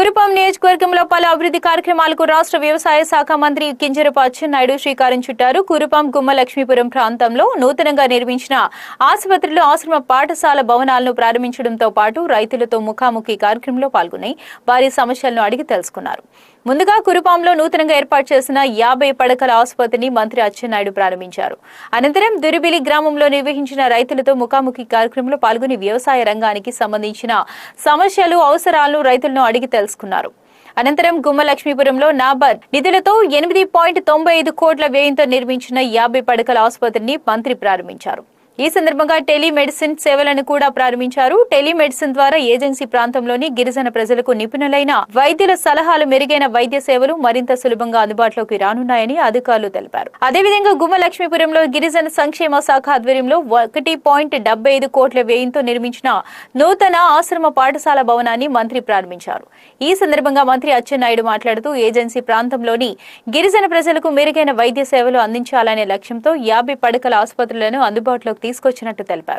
కురుపాం నియోజకవర్గంలో పలు అభివృద్ధి కార్యక్రమాలకు రాష్ట్ర వ్యవసాయ శాఖ మంత్రి కింజరాపు అచ్చెన్నాయుడు శ్రీకారం చుట్టారు. కురుపాం గుమ్మ లక్ష్మీపురం ప్రాంతంలో నూతనంగా నిర్మించిన ఆసుపత్రులు, ఆశ్రమ పాఠశాల భవనాలను ప్రారంభించడంతో పాటు రైతులతో ముఖాముఖి కార్యక్రమంలో పాల్గొని వారి సమస్యలను అడిగి తెలుసుకున్నారు. ముందుగా కురుపాంలో నూతనంగా ఏర్పాటు చేసిన 50 పడకల ఆసుపత్రిని మంత్రి అచ్చెన్నాయుడు ప్రారంభించారు. అనంతరం దురిబిలి గ్రామంలో నిర్వహించిన రైతులతో ముఖాముఖి కార్యక్రమంలో పాల్గొని వ్యవసాయ రంగానికి సంబంధించిన సమస్యలు, అవసరాలను రైతులను అడిగి తెలుసుకున్నారు. అనంతరం గుమ్మ లక్ష్మీపురంలో నాబార్డ్ నిధులతో 8.95 కోట్ల వ్యయంతో నిర్మించిన 50 పడకల ఆసుపత్రిని మంత్రి ప్రారంభించారు. ఈ సందర్భంగా టెలిమెడిసిన్ సేవలను కూడా ప్రారంభించారు. టెలిమెడిసిన్ ద్వారా ఏజెన్సీ ప్రాంతంలోని గిరిజన ప్రజలకు నిపుణులైన వైద్యుల సలహాలు, మెరుగైన వైద్య సేవలు మరింత సులభంగా అందుబాటులోకి రానున్నాయని అధికారులు తెలిపారు. అదేవిధంగా గుమ్మ లక్ష్మీపురంలో గిరిజన సంక్షేమ శాఖ ఆధ్వర్యంలో 1.75 కోట్ల వ్యయంతో నిర్మించిన నూతన ఆశ్రమ పాఠశాల భవనాన్ని మంత్రి ప్రారంభించారు. ఈ సందర్భంగా మంత్రి అచ్చెన్నాయుడు మాట్లాడుతూ ఏజెన్సీ ప్రాంతంలోని గిరిజన ప్రజలకు మెరుగైన వైద్య సేవలు అందించాలనే లక్ష్యంతో 50 పడకల ఆసుపత్రులను అందుబాటులోకి తీసుకొచ్చినట్టు తెలిపారు.